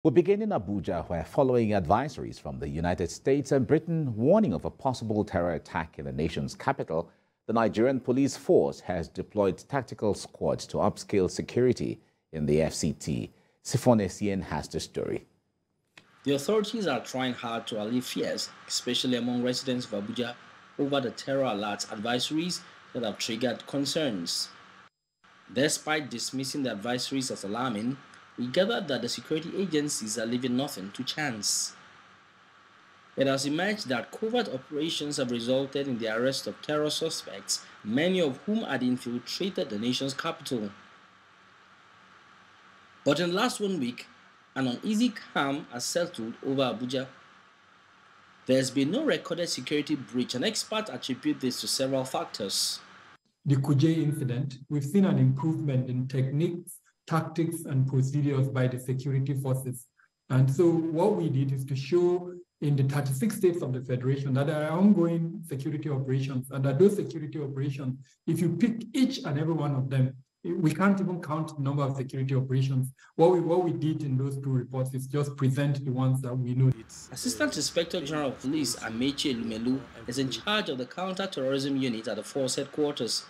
We'll begin in Abuja, where following advisories from the United States and Britain warning of a possible terror attack in the nation's capital, the Nigerian police force has deployed tactical squads to upscale security in the FCT. Sifon Essien has the story. The authorities are trying hard to allay fears, especially among residents of Abuja, over the terror alert advisories that have triggered concerns. Despite dismissing the advisories as alarming, we gathered that the security agencies are leaving nothing to chance. It has emerged that covert operations have resulted in the arrest of terror suspects, many of whom had infiltrated the nation's capital. But in the last 1 week, an uneasy calm has settled over Abuja. There has been no recorded security breach, and experts attribute this to several factors. The Kuje incident, we've seen an improvement in techniques, tactics, and procedures by the security forces. And so what we did is to show in the 36 states of the Federation that there are ongoing security operations, and that those security operations, if you pick each and every one of them, we can't even count the number of security operations. What we did in those two reports is just present the ones that we know. Assistant Inspector General of Police Amechi Lumelu is in charge of the counter-terrorism unit at the force headquarters.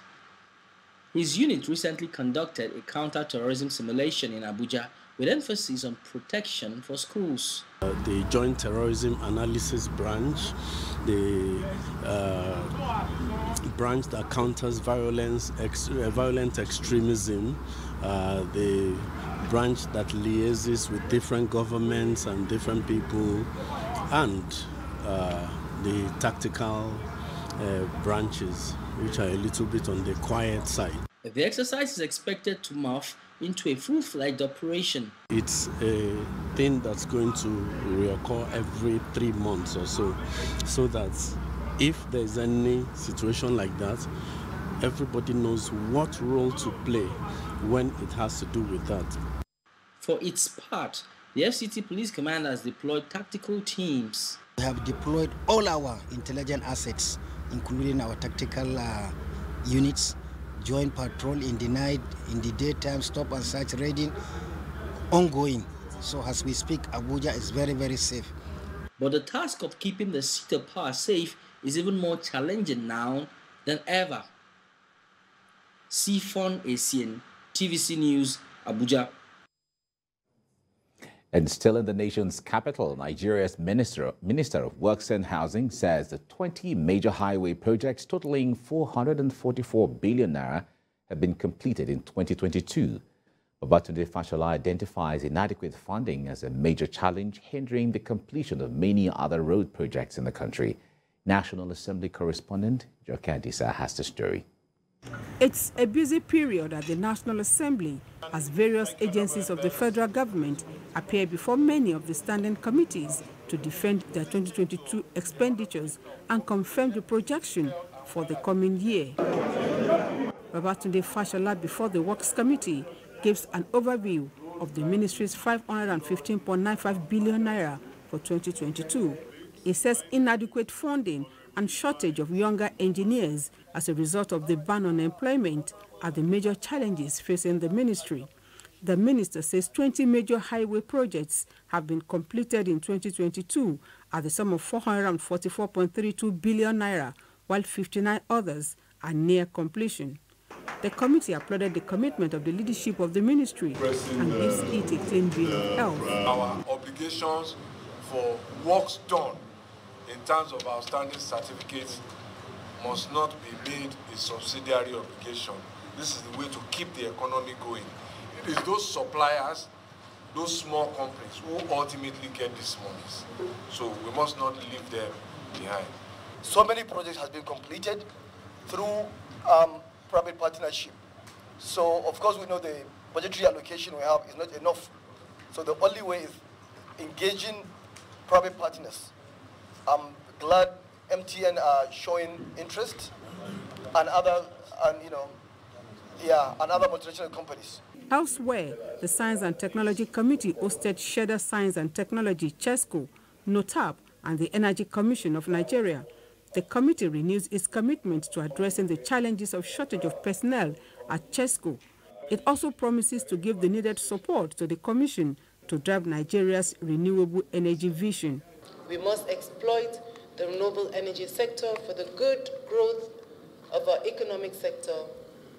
His unit recently conducted a counter-terrorism simulation in Abuja with emphasis on protection for schools. The Joint Terrorism Analysis Branch, the branch that counters violent extremism, the branch that liaises with different governments and different people, and the tactical branches, which are a little bit on the quiet side. The exercise is expected to morph into a full-fledged operation. It's a thing that's going to reoccur every 3 months or so, so that if there's any situation like that, everybody knows what role to play when it has to do with that. For its part, the FCT Police Command has deployed tactical teams. We have deployed all our intelligence assets, including our tactical units, joint patrol in the night, in the daytime, stop and search raiding, ongoing. So as we speak, Abuja is very, very safe. But the task of keeping the seat of power safe is even more challenging now than ever. Sifon Essien, TVC News, Abuja. And still in the nation's capital, Nigeria's Minister of Works and Housing says the 20 major highway projects totaling 444 billion naira have been completed in 2022. Babatunde Fashola identifies inadequate funding as a major challenge hindering the completion of many other road projects in the country. National Assembly correspondent Joke Adisa has the story. It's a busy period at the National Assembly as various agencies of the federal government appear before many of the standing committees to defend their 2022 expenditures and confirm the projection for the coming year. Babatunde Fashola before the Works Committee gives an overview of the ministry's 515.95 billion naira for 2022. He says inadequate funding and shortage of younger engineers as a result of the ban on employment are the major challenges facing the ministry. The minister says 20 major highway projects have been completed in 2022 at the sum of 444.32 billion naira, while 59 others are near completion. The committee applauded the commitment of the leadership of the ministry and gives it a clean bill of health. Our obligations for works done in terms of outstanding certificates must not be made a subsidiary obligation. This is the way to keep the economy going. It is those suppliers, those small companies who ultimately get these monies. So we must not leave them behind. So many projects have been completed through private partnership. So of course we know the budgetary allocation we have is not enough. So the only way is engaging private partners. I'm glad MTN are showing interest and other multinational companies. Elsewhere, the Science and Technology Committee hosted Shared Science and Technology, CHESCO, NOTAP, and the Energy Commission of Nigeria. The committee renews its commitment to addressing the challenges of shortage of personnel at CHESCO. It also promises to give the needed support to the commission to drive Nigeria's renewable energy vision. We must exploit the renewable energy sector for the good growth of our economic sector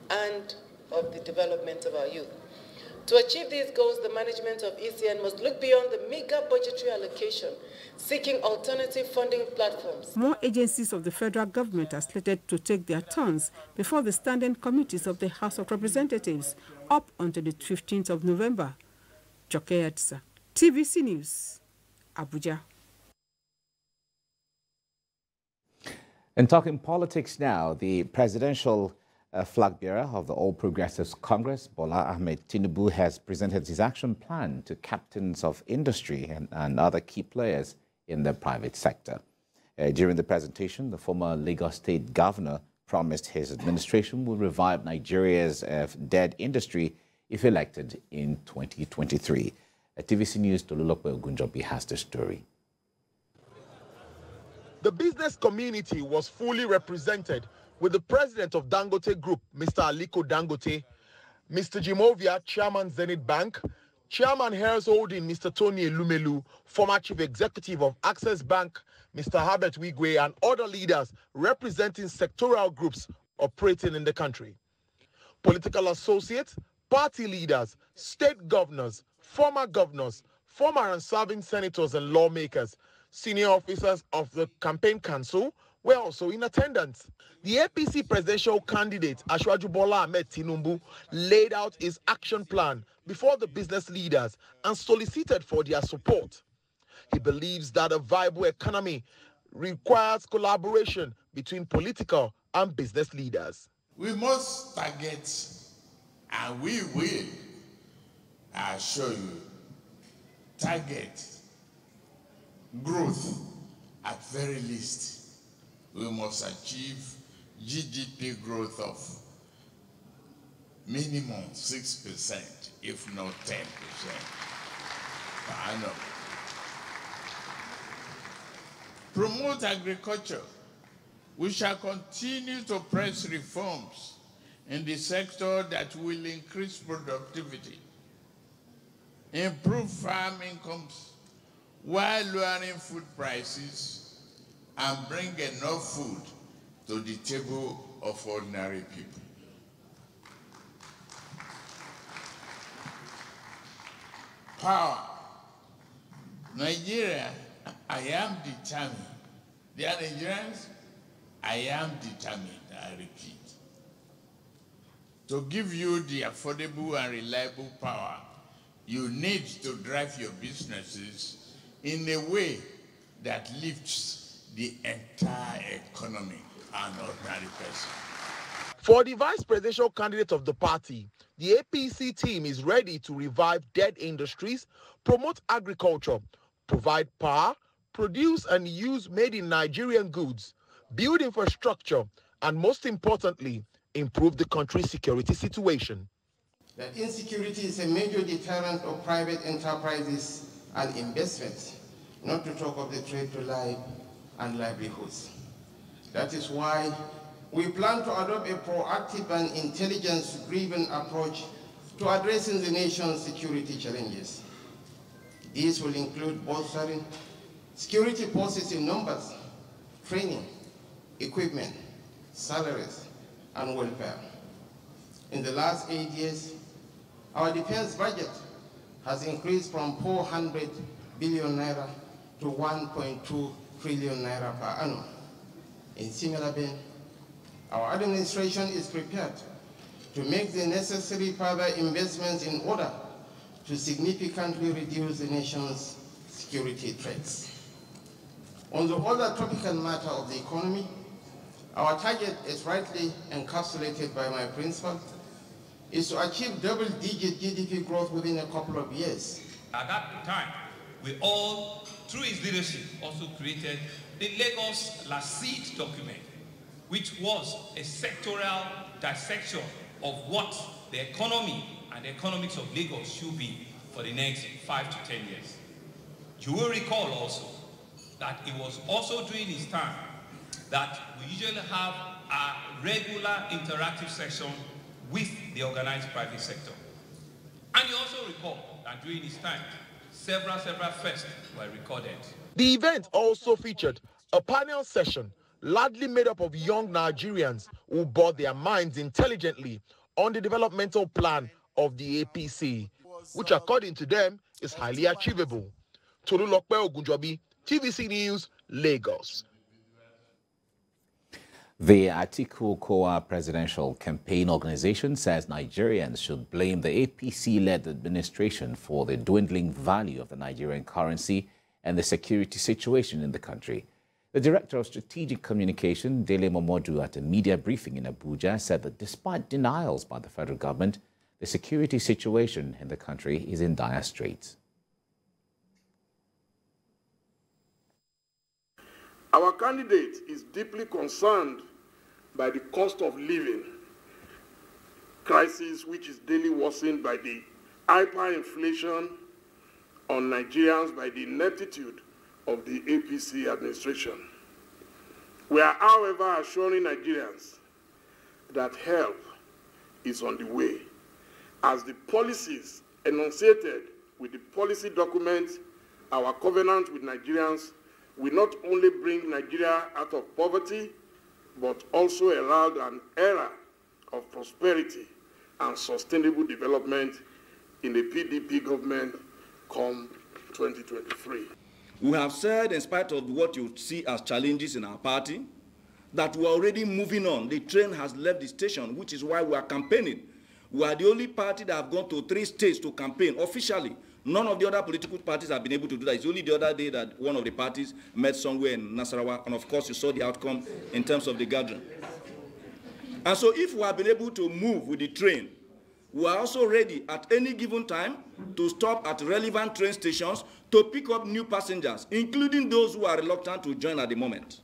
and of the development of our youth. To achieve these goals, the management of ECN must look beyond the meager budgetary allocation, seeking alternative funding platforms. More agencies of the federal government are slated to take their turns before the standing committees of the House of Representatives up until the 15th of November. Joke Edsa, TVC News, Abuja. And talking politics now, the presidential flag bearer of the All Progressives Congress, Bola Ahmed Tinubu, has presented his action plan to captains of industry and other key players in the private sector. During the presentation, the former Lagos State governor promised his administration will revive Nigeria's dead industry if elected in 2023. TVC News' Tolulope Ogunjobi has the story. The business community was fully represented, with the president of Dangote Group, Mr. Aliko Dangote, Mr. Jimovia, chairman Zenith Bank, chairman Harris Holding, Mr. Tony Elumelu, former chief executive of Access Bank, Mr. Herbert Wigwe, and other leaders representing sectoral groups operating in the country. Political associates, party leaders, state governors, former and serving senators and lawmakers, senior officers of the campaign council were also in attendance. The APC presidential candidate, Asiwaju Bola Ahmed Tinubu, laid out his action plan before the business leaders and solicited for their support. He believes that a viable economy requires collaboration between political and business leaders. We must target, and we will, I assure you, target growth at very least. We must achieve GDP growth of minimum 6%, if not 10% per annum. Promote agriculture. We shall continue to press reforms in the sector that will increase productivity, improve farm incomes while lowering food prices, and bring enough food to the table of ordinary people. Power. Nigeria, I am determined. They are Nigerians, I am determined, I repeat, to give you the affordable and reliable power you need to drive your businesses in a way that lifts the entire economy and ordinary person. For the vice presidential candidate of the party, the APC team is ready to revive dead industries, promote agriculture, provide power, produce and use made in Nigerian goods, build infrastructure, and most importantly, improve the country's security situation. That insecurity is a major deterrent of private enterprises and investments, not to talk of the trade to life and livelihoods. That is why we plan to adopt a proactive and intelligence-driven approach to addressing the nation's security challenges. These will include bolstering security forces in numbers, training, equipment, salaries, and welfare. In the last 8 years, our defense budget has increased from 400 billion naira to 1.2 trillion naira per annum. In similar vein, our administration is prepared to make the necessary further investments in order to significantly reduce the nation's security threats. On the other topical matter of the economy, our target, is rightly encapsulated by my principal, is to achieve double-digit GDP growth within a couple of years. At that time, we all, through his leadership, also created the Lagos Lacete document, which was a sectoral dissection of what the economy and the economics of Lagos should be for the next 5 to 10 years. You will recall also that it was also during his time that we usually have a regular interactive session with the organized private sector. And you also recall that during his time, several firsts were recorded. The event also featured a panel session largely made up of young Nigerians who brought their minds intelligently on the developmental plan of the APC, which according to them is highly achievable. Tolulope Ogunjobi, TVC News, Lagos. The Atiku Kowa Presidential Campaign Organization says Nigerians should blame the APC-led administration for the dwindling value of the Nigerian currency and the security situation in the country. The Director of Strategic Communication, Dele Momodu, at a media briefing in Abuja, said that despite denials by the federal government, the security situation in the country is in dire straits. Our candidate is deeply concerned by the cost of living crisis, which is daily worsened by the hyperinflation on Nigerians by the ineptitude of the APC administration. We are, however, assuring Nigerians that help is on the way, as the policies enunciated with the policy document, our covenant with Nigerians, will not only bring Nigeria out of poverty, but also herald an era of prosperity and sustainable development in the PDP government come 2023. We have said, in spite of what you see as challenges in our party, that we are already moving on. The train has left the station, which is why we are campaigning. We are the only party that have gone to 3 states to campaign officially. None of the other political parties have been able to do that. It's only the other day that one of the parties met somewhere in Nasarawa, and of course you saw the outcome in terms of the gathering. And so if we have been able to move with the train, we are also ready at any given time to stop at relevant train stations to pick up new passengers, including those who are reluctant to join at the moment.